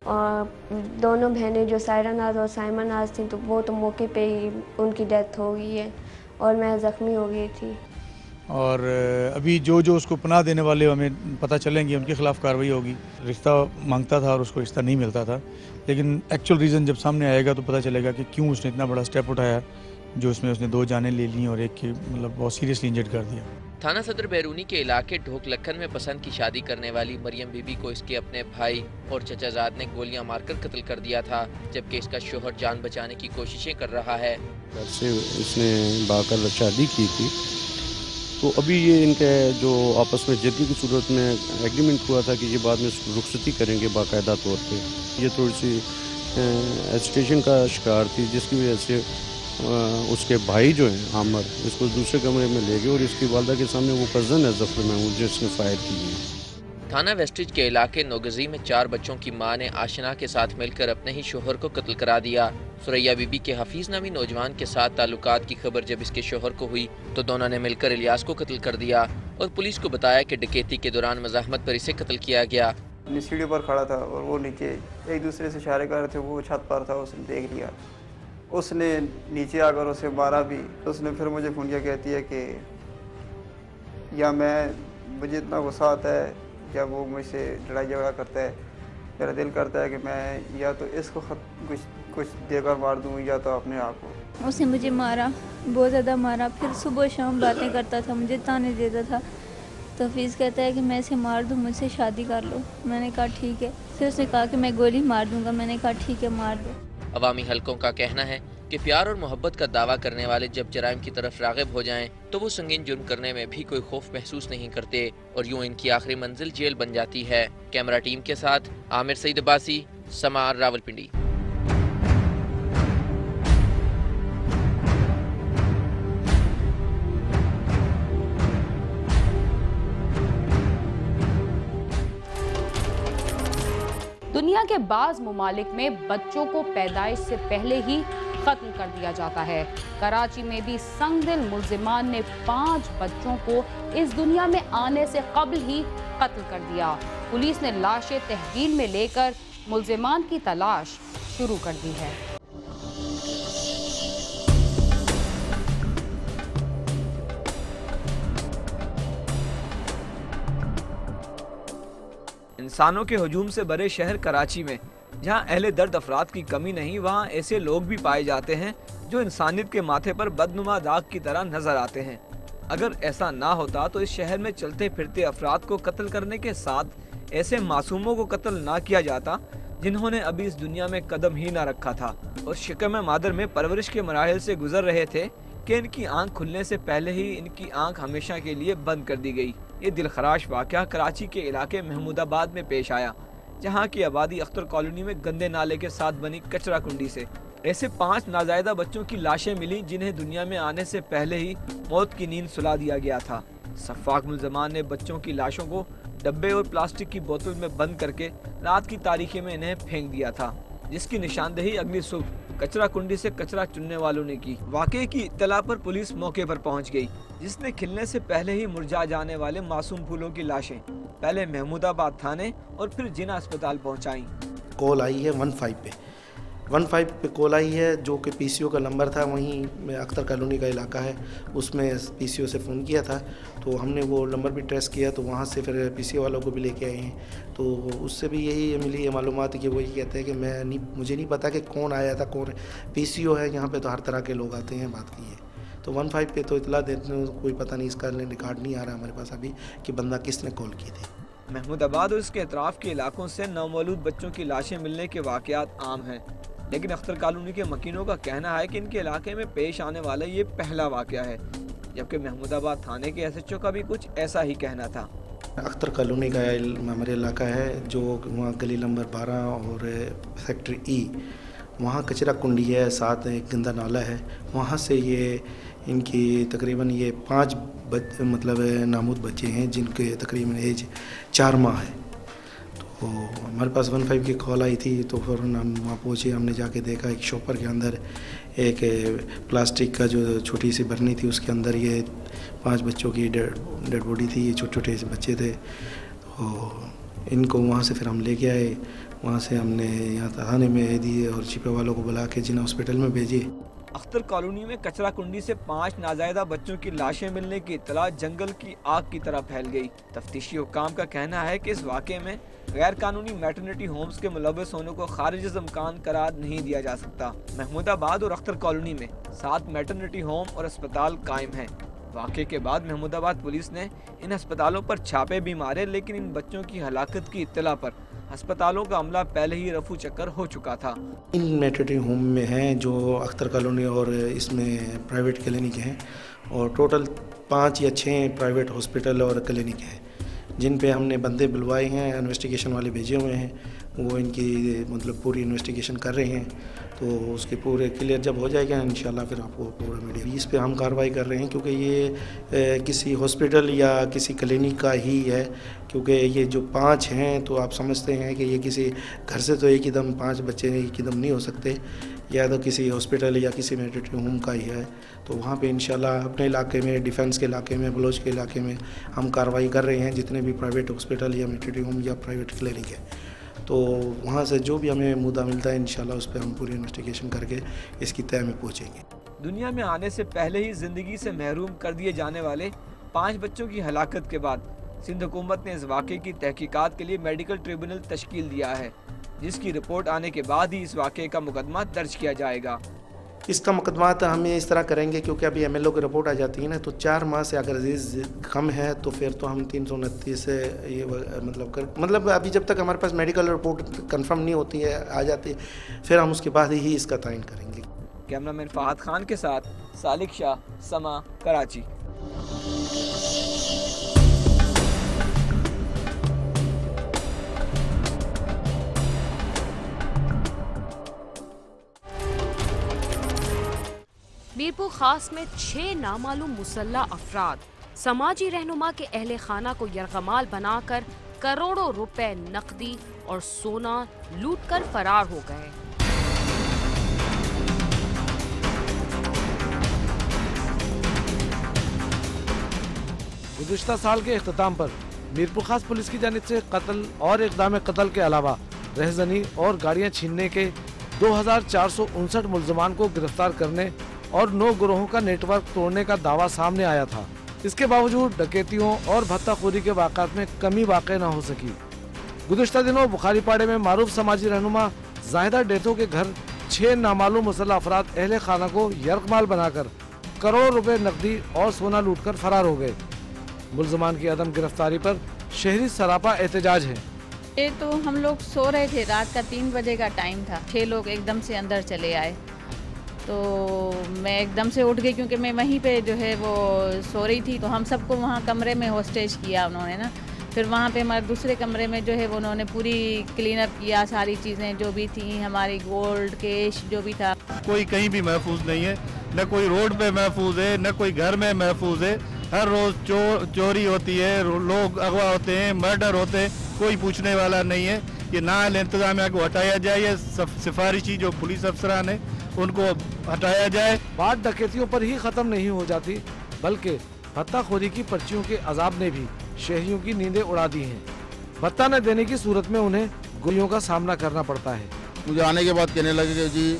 और दोनों बहनें जो सायरा नाज और साइमा नाज थी, तो वो तो मौके पे ही उनकी डेथ हो गई है और मैं ज़ख्मी हो गई थी। और अभी जो जो उसको पनाह देने वाले हमें पता चलेंगे, उनके खिलाफ कार्रवाई होगी। रिश्ता मांगता था और उसको रिश्ता नहीं मिलता था, लेकिन एक्चुअल रीज़न जब सामने आएगा तो पता चलेगा कि क्यों उसने इतना बड़ा स्टेप उठाया, जो उसमें उसने 2 जानें ले ली और एक की मतलब बहुत सीरियसली इंजर्ड कर दिया। थाना सदर बैरूनी के इलाके ढोक लखन में पसंद की शादी करने वाली मरियम बीबी को इसके अपने भाई और चचाजाद ने गोलियां मारकर कत्ल कर दिया था, जबकि इसका शोहर जान बचाने की कोशिशें कर रहा है। घर से इसने बाकर शादी की थी, तो अभी ये इनके जो आपस में जद्दी की सूरत में एग्रीमेंट हुआ था कि ये बाद में रुखसती करेंगे बाकायदा तौर पे। ये थोड़ी सी एजिटेशन का शिकार थी, जिसकी वजह से उसके भाई जो हैं आमर, इसको दूसरे कमरे में ले गए और इसकी वालदा के सामने वो कज़न है ज़फ़र महमूद जिसने फायर की है। थाना वेस्टिज के इलाके नोगजी में 4 बच्चों की मां ने आशना के साथ मिलकर अपने ही शोहर को कत्ल करा दिया। सुरैया बीबी के हफीज नामी नौजवान के साथ ताल्लुकात की खबर जब इसके शोहर को हुई तो दोनों ने मिलकर इलियास को कत्ल कर दिया और पुलिस को बताया कि डकैती के दौरान मज़ाहमत पर इसे कत्ल किया गया। सीढ़ी पर खड़ा था और वो नीचे एक दूसरे से इशारे कर रहे थे, वो छत पर था, उसने देख लिया, उसने नीचे आकर उसे मारा भी। उसने फिर मुझे फ़ोन किया, कहती है कि या मुझे इतना गुस्सा आता है जब वो मुझसे लड़ाई झगड़ा करता है, मेरा दिल करता है कि मैं या तो इसको कुछ देकर मार दूँ या तो अपने आप को। उसने मुझे मारा, बहुत ज़्यादा मारा, फिर सुबह शाम बातें करता था, मुझे ताने देता था। तो हफीज़ कहता है कि मैं इसे मार दूँ, मुझसे शादी कर लो। मैंने कहा ठीक है। फिर उसने कहा कि मैं गोली मार दूँगा। मैंने कहा ठीक है, मार दो। अवामी हलकों का कहना है कि प्यार और मोहब्बत का दावा करने वाले जब जराइम की तरफ राग़िब हो जाएं तो वो संगीन जुर्म करने में भी कोई खौफ महसूस नहीं करते और यूं इनकी आखिरी मंजिल जेल बन जाती है। कैमरा टीम के साथ आमिर सईद अब्बासी, समार, रावलपिंडी। दुनिया के बाज़ मुमालिक में बच्चों को पैदाइश से पहले ही कत्ल कर दिया जाता है। कराची में भी संगदिल मुल्जिमान ने 5 बच्चों को इस दुनिया में आने से कब्ल ही कत्ल कर दिया। पुलिस ने लाशें तहवील में लेकर मुल्जिमान की तलाश शुरू कर दी है। इंसानों के हजूम से भरे शहर कराची में जहां अहले दर्द अफराद की कमी नहीं, वहां ऐसे लोग भी पाए जाते हैं जो इंसानियत के माथे पर बदनुमा दाग की तरह नजर आते हैं। अगर ऐसा ना होता तो इस शहर में चलते फिरते अफराद को कत्ल करने के साथ ऐसे मासूमों को कत्ल ना किया जाता जिन्होंने अभी इस दुनिया में कदम ही ना रखा था और शिकम मादर में परवरिश के मराहिल से गुजर रहे थे कि इनकी आंख खुलने से पहले ही इनकी आंख हमेशा के लिए बंद कर दी गई। ये दिलखराश वाक़या कराची के इलाके महमूदाबाद में पेश आया, जहाँ की आबादी अख्तर कॉलोनी में गंदे नाले के साथ बनी कचरा कुंडी से ऐसे 5 नाजायदा बच्चों की लाशें मिली जिन्हें दुनिया में आने से पहले ही मौत की नींद सुला दिया गया था। सफ़ाक मुल्ज़मान ने बच्चों की लाशों को डब्बे और प्लास्टिक की बोतल में बंद करके रात की तारीकी में इन्हें फेंक दिया था, जिसकी निशानदेही अगली सुबह कचरा कुंडी से कचरा चुनने वालों ने की। वाक़े की इत्तला पर पुलिस मौके पर पहुंच गई, जिसने खिलने से पहले ही मुरझा जाने वाले मासूम फूलों की लाशें पहले महमूदाबाद थाने और फिर जिना अस्पताल पहुंचाई। कॉल आई है 15 पे कॉल आई है, जो कि पीसीओ का नंबर था, वहीं अख्तर कॉलोनी का इलाका है, उसमें पीसीओ से फ़ोन किया था। तो हमने वो नंबर भी ट्रेस किया, तो वहाँ से फिर पीसीओ वालों को भी लेके आए हैं। तो उससे भी यही मिली है मालूमात कि वही कहते हैं कि मुझे नहीं पता कि कौन आया था, कौन पीसीओ है यहाँ पे, तो हर तरह के लोग आते हैं, बात की है। तो 15 पे तो इतला देते हैं, कोई पता नहीं, इसका रिकॉर्ड नहीं आ रहा हमारे पास अभी कि बंदा किसने कॉल की थी। महमूदाबाद और इसके अतराफ़ के इलाकों से नवमौलूद बच्चों की लाशें मिलने के वाक़यात आम हैं, लेकिन अख्तर कॉलोनी के मकीनों का कहना है कि इनके इलाके में पेश आने वाला ये पहला वाक़या है, जबकि महमूदाबाद थाने के एसएचओ का भी कुछ ऐसा ही कहना था। अख्तर कॉलोनी का हमारे इलाका है, जो वहाँ गली नंबर 12 और सेक्टर ई, वहाँ कचरा कुंडी है, साथ एक गंदा नाला है, वहाँ से ये इनकी तकरीबन ये 5 मतलब नामूद बच्चे हैं जिनके तकरीबन एज 4 माह है। तो हमारे पास 15 की कॉल आई थी, तो फिर हम वहाँ पहुँचे, हमने जाके देखा एक शॉपर के अंदर एक प्लास्टिक का जो छोटी सी बरनी थी, उसके अंदर ये 5 बच्चों की डेड बॉडी थी, ये छोटे छोटे से बच्चे थे। तो इनको वहाँ से फिर हम लेके आए, वहाँ से हमने यहाँ थाने में दिए और छिपे वालों को बुला के जिन्हें हॉस्पिटल में भेजे। अख्तर कॉलोनी में कचरा कुंडी से 5 नाजायदा बच्चों की लाशें मिलने की इत्तला जंगल की आग की तरह फैल गई। तफ्तीशी हुक्काम का कहना है कि इस वाक़े में गैर कानूनी मैटरनिटी होम्स के मुलव्वस होने को खारिज इम्कान करार नहीं दिया जा सकता। महमूदाबाद और अख्तर कॉलोनी में 7 मैटरनिटी होम और अस्पताल कायम हैं। वाक़े के बाद महमूदाबाद पुलिस ने इन अस्पतालों पर छापे भी मारे, लेकिन इन बच्चों की हलाकत की इत्तला पर अस्पतालों का अमला पहले ही रफू चक्कर हो चुका था। इन मैटरनिटी होम में हैं जो अख्तर कॉलोनी और इसमें प्राइवेट क्लिनिक हैं, और टोटल 5 या 6 प्राइवेट हॉस्पिटल और क्लिनिक हैं जिन पे हमने बंदे बुलवाए हैं, इन्वेस्टिगेशन वाले भेजे हुए हैं। वो इनकी मतलब पूरी इन्वेस्टिगेशन कर रहे हैं, तो उसके पूरे क्लियर जब हो जाएगा इंशाल्लाह फिर आपको पूरा मीडिया इस पे हम कार्रवाई कर रहे हैं, क्योंकि ये किसी हॉस्पिटल या किसी क्लिनिक का ही है। क्योंकि ये जो 5 हैं तो आप समझते हैं कि ये किसी घर से तो एक ही दम 5 बच्चे एक ही दम नहीं हो सकते, या तो किसी हॉस्पिटल या किसी मैटरनिटी होम का ही है। तो वहाँ पे इंशाल्लाह अपने इलाके में, डिफेंस के इलाके में, बलोच के इलाके में हम कार्रवाई कर रहे हैं। जितने भी प्राइवेट हॉस्पिटल या मैटरनिटी होम या प्राइवेट क्लिनिक है, तो वहाँ से जो भी हमें मुद्दा मिलता है इंशाल्लाह उस पर हम पूरी इन्वेस्टिगेशन करके इसकी तय में पहुँचेंगे। दुनिया में आने से पहले ही जिंदगी से महरूम कर दिए जाने वाले 5 बच्चों की हलाकत के बाद सिंध हुकूमत ने इस वाक़े की तहकीकात के लिए मेडिकल ट्रिब्यूनल तश्कील दिया है, जिसकी रिपोर्ट आने के बाद ही इस वाक़े का मुकदमा दर्ज किया जाएगा। इसका मुकदमा तो हमें इस तरह करेंगे, क्योंकि अभी MLO की रिपोर्ट आ जाती है ना, तो 4 माह से अगर अजीज़ कम है तो फिर तो हम 329 से ये मतलब अभी जब तक हमारे पास मेडिकल रिपोर्ट कंफर्म नहीं होती है, आ जाती है, फिर हम उसके बाद ही इसका तयन करेंगे। कैमरामैन फहद खान के साथ सालिक शाह, समा, कराची। मीरपुर खास में 6 नामालूम मुसल्ला अफराद समाजी रहनुमा के अहले खाना को यरगमाल बनाकर करोड़ों रुपए नकदी और सोना लूटकर फरार हो गए। गुज़िश्ता साल के इख्तिताम पर मीरपुर खास पुलिस की जानिब से कत्ल और इक़दाम कत्ल के अलावा रहजनी और गाड़ियां छीनने के 2459 मुल्ज़मान को गिरफ्तार करने और 9 गिरोहों का नेटवर्क तोड़ने का दावा सामने आया था। इसके बावजूद डकैतियों और भत्ताखोरी के वाक़ात में कमी वाक़ई न हो सकी। गुज़िश्ता दिनों बुखारीपाड़े में मारूफ समाजी रहनुमा जाहिदा डेथो के घर 6 नामालूम मुसल्लह अफराद अहले खाना को यरगमाल बनाकर करोड़ों रुपए नकदी और सोना लूटकर फरार हो गए। मुल्ज़मान की अदम गिरफ्तारी पर शहरी सरापा एहतजाज है। ये तो हम लोग सो रहे थे, रात का 3 बजे का टाइम था। 6 लोग एकदम से अंदर चले आए, तो मैं एकदम से उठ गई क्योंकि मैं वहीं पे जो है वो सो रही थी। तो हम सबको वहाँ कमरे में होस्टेज किया उन्होंने ना। फिर वहाँ पे हमारे दूसरे कमरे में जो है वो उन्होंने पूरी क्लीन अप किया, सारी चीज़ें जो भी थी, हमारी गोल्ड कैश जो भी था। कोई कहीं भी महफूज नहीं है, न कोई रोड पे महफूज है, न कोई घर में महफूज है। हर रोज़ चोरी होती है, लोग अगवा होते हैं, मर्डर होते हैं, कोई पूछने वाला नहीं है। ये नाल इंतजामिया को हटाया जाए, ये सिफारिशी जो पुलिस अफसरान है उनको हटाया जाए। बात डकैतियों पर ही ख़त्म नहीं हो जाती, बल्कि भत्ताखोरी की पर्चियों के अजाब ने भी शहरियों की नींदें उड़ा दी हैं। भत्ता न देने की सूरत में उन्हें गोलियों का सामना करना पड़ता है। मुझे आने के बाद कहने लगे कि जी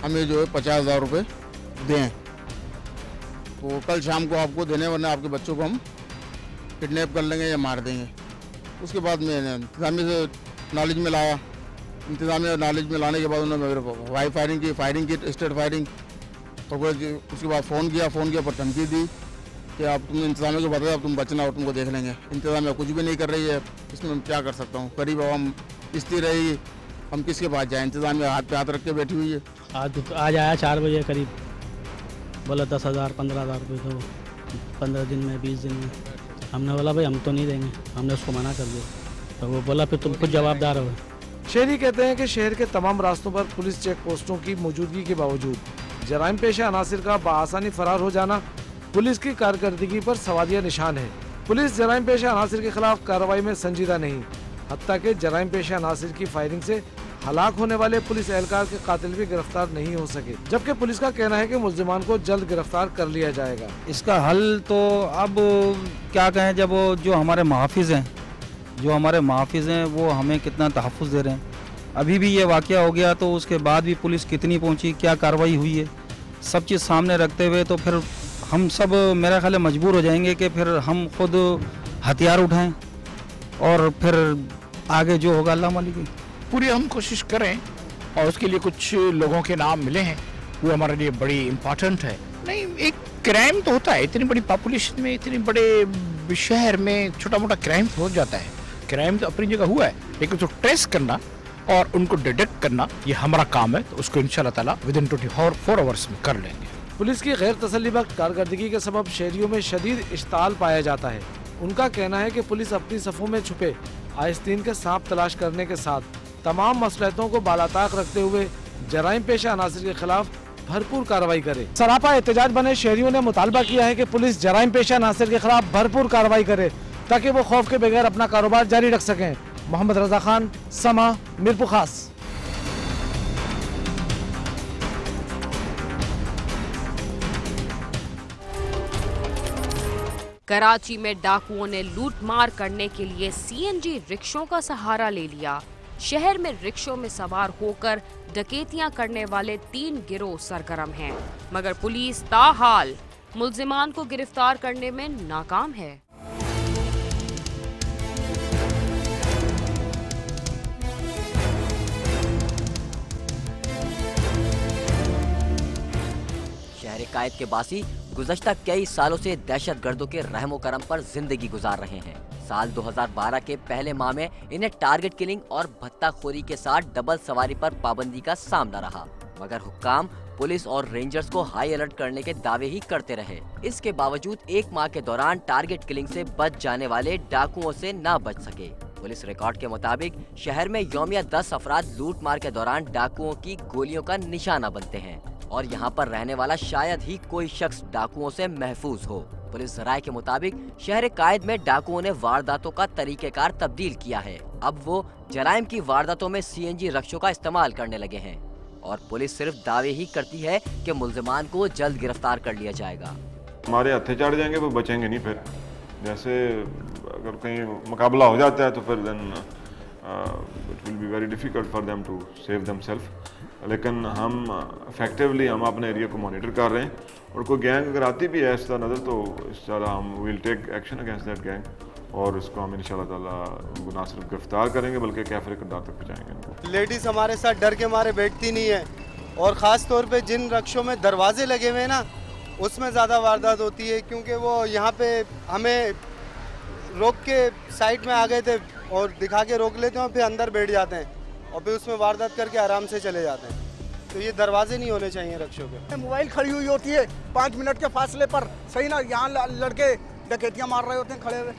हमें जो है 50,000 रुपये दें, तो कल शाम को आपको देने, वरना आपके बच्चों को हम किडनैप कर लेंगे या मार देंगे। उसके बाद मैंने इंतजामिया से नॉलेज में लाया। इंतजामिया नॉलेज में लाने के बाद उन्होंने मेरे को फायरिंग की स्टेट फायरिंग। तो उसके बाद फ़ोन किया पर धमकी दी कि आप तुम इंतजामिया को बताया, अब तुम बचना और तुमको देख लेंगे। इंतजामिया कुछ भी नहीं कर रही है, इसमें मैं क्या कर सकता हूँ। करीब हम स्थिर रही, हम किसके पास जाएँ। इंतजामिया हाथ पे हाथ रख के बैठी हुई है। आज आया 4 बजे करीब, बोला 10,000 15,000 रुपये, तो 15 दिन में 20 दिन में। हमने बोला भाई हम तो नहीं देंगे, हमने उसको मना कर दिया। तो वो बोला फिर तुम खुद जवाबदार हो। शहरी कहते हैं कि शहर के तमाम रास्तों पर पुलिस चेक पोस्टों की मौजूदगी के बावजूद जराइम पेशा अनासिर का बआसानी फरार हो जाना पुलिस की कारकर्दगी पर सवालिया निशान है। पुलिस जराइम पेशा अनासिर के खिलाफ कार्रवाई में संजीदा नहीं, हत्ता के जराइम पेशा अनासिर की फायरिंग से हलाक होने वाले पुलिस एहलकार के कातिल भी गिरफ्तार नहीं हो सके, जबकि पुलिस का कहना है कि मुल्जिमान को जल्द गिरफ्तार कर लिया जाएगा। इसका हल तो अब क्या कहें, जब जो हमारे मुहाफिज हैं वो हमें कितना तहफ़्फ़ुज़ दे रहे हैं। अभी भी ये वाकया हो गया तो उसके बाद भी पुलिस कितनी पहुंची, क्या कार्रवाई हुई है, सब चीज़ सामने रखते हुए तो फिर हम सब मेरा ख्याल है मजबूर हो जाएंगे कि फिर हम खुद हथियार उठाएं और फिर आगे जो होगा अल्लाह मालिक। पूरी हम कोशिश करें और उसके लिए कुछ लोगों के नाम मिले हैं, वो हमारे लिए बड़ी इम्पोर्टेंट है। नहीं, एक क्राइम तो होता है, इतनी बड़ी पॉपुलेशन में, इतने बड़े शहर में छोटा मोटा क्राइम हो जाता है। क्राइम तो अपनी जगह हुआ है, लेकिन उसको ट्रेस करना और उनको डिटेक्ट करना ये हमारा काम है। तो उसको इंशाल्लाह ताला विदिन 24 आवर्स में कर लेंगे। पुलिस की गैर तसल्लीबख्श कारकर्दगी के सबब शहरियों में शदीद इश्ताल पाया जाता है। उनका कहना है कि पुलिस अपनी सफ़ों में छुपे आइस्तीन के सांप तलाश करने के साथ तमाम मसलहतों को बालाताक रखते हुए जराइम पेशा अनासर के खिलाफ भरपूर कार्रवाई करे। सरापा एहतजाज बने शहरियों ने मुतालबा किया है कि पुलिस जराइम पेशा अनासर के खिलाफ भरपूर कार्रवाई करे ताकि वो खौफ के बगैर अपना कारोबार जारी रख सकें। मोहम्मद रजा खान, समा, मीरपुर खास। कराची में डाकुओं ने लूटमार करने के लिए सीएनजी रिक्शों का सहारा ले लिया। शहर में रिक्शों में सवार होकर डकैतियां करने वाले 3 गिरोह सरगर्म हैं, मगर पुलिस ताहाल मुल्जिमान को गिरफ्तार करने में नाकाम है। शहर कायद के बासी गुज़श्ता कई सालों से दहशत गर्दों के रहमो करम पर जिंदगी गुजार रहे हैं। साल 2012 के पहले माह में इन्हें टारगेट किलिंग और भत्ताखोरी के साथ डबल सवारी पर पाबंदी का सामना रहा, मगर हुक्काम पुलिस और रेंजर्स को हाई अलर्ट करने के दावे ही करते रहे। इसके बावजूद 1 माह के दौरान टारगेट किलिंग से बच जाने वाले डाकुओं से ना बच सके। पुलिस रिकॉर्ड के मुताबिक शहर में यौमिया 10 अफराद लूट मार के दौरान डाकुओं की गोलियों का निशाना बनते हैं और यहाँ पर रहने वाला शायद ही कोई शख्स डाकुओं से महफूज हो। पुलिस राय के मुताबिक शहर कायद में डाकुओं ने वारदातों का तरीकेकार तब्दील किया है। अब वो जराइम की वारदातों में सीएनजी रिक्शों का इस्तेमाल करने लगे हैं और पुलिस सिर्फ दावे ही करती है कि मुल्जिमान को जल्द गिरफ्तार कर लिया जाएगा। हमारे हत्थे चढ़ जाएंगे वो बचेंगे नहीं। फिर जैसे अगर कहीं मुकाबला हो जाता है तो फिर then it will be very difficult for them to save themselves. लेकिन हम इफेक्टिवली हम अपने एरिया को मॉनिटर कर रहे हैं और कोई गैंग अगर आती भी है इस तरह नज़र तो इस तरह हम will take action against that gang और इसको हम इंशाल्लाह ताला उनको ना सिर्फ गिरफ्तार करेंगे बल्कि कैफरे किरदार तक पहुँचाएंगे। लेडीज़ हमारे साथ डर के मारे बैठती नहीं है और ख़ास तौर पे जिन रक्षों में दरवाजे लगे हुए हैं ना उसमें ज़्यादा वारदात होती है, क्योंकि वो यहाँ पे हमें रोक के साइड में आ गए थे और दिखा के रोक लेते हैं और फिर अंदर बैठ जाते हैं और फिर उसमें वारदात करके आराम से चले जाते हैं। तो ये दरवाजे नहीं होने चाहिए रक्षों के। मोबाइल खड़ी हुई होती है 5 मिनट के फासले पर, सही ना, यहाँ लड़के डकैतियाँ मार रहे होते हैं खड़े हुए।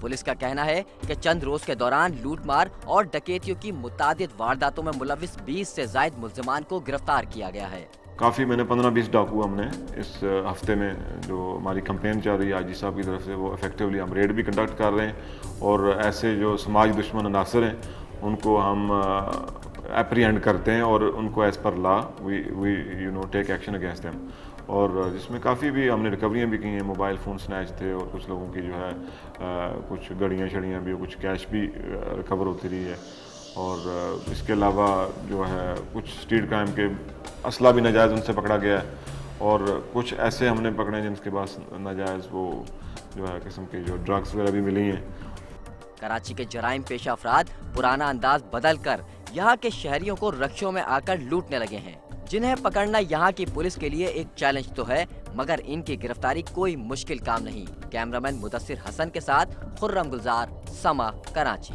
पुलिस का कहना है कि चंद रोज के दौरान लूटमार और डकैतियों की मुतादिद वारदातों में मुलविस 20 से ज्यादा मुल्जिमान को गिरफ्तार किया गया है। काफ़ी मैंने 15-20 डाकू हमने इस हफ्ते में जो हमारी कंपेन चल रही है आईजी साहब की तरफ से वो इफेक्टिवली हम रेड भी कंडक्ट कर रहे हैं और ऐसे जो समाज दुश्मन अनासर हैं उनको हम एप्रीहेंड करते हैं और उनको as per law we you know take action against them. और जिसमें काफ़ी भी हमने रिकवरियाँ भी की हैं, मोबाइल फ़ोन स्नैच थे और कुछ लोगों की जो है कुछ गड़ियाँ शड़ियाँ भी, कुछ कैश भी रिकवर होती रही है और इसके अलावा जो है कुछ स्ट्रीट क्राइम के असला भी नाजायज़ उनसे पकड़ा गया है और कुछ ऐसे हमने पकड़े हैं जिनके पास नाजायज़ वो जो है किस्म के जो ड्रग्स वगैरह भी मिली हैं। कराची के जराइम पेशा अफराद पुराना अंदाज बदल कर यहाँ के शहरियों को रक्षों में आकर लूटने लगे हैं, जिन्हें पकड़ना यहाँ की पुलिस के लिए एक चैलेंज तो है मगर इनकी गिरफ्तारी कोई मुश्किल काम नहीं। कैमरामैन मुदस्सिर हसन के साथ खुर्रम गुलजार, समा, कराची।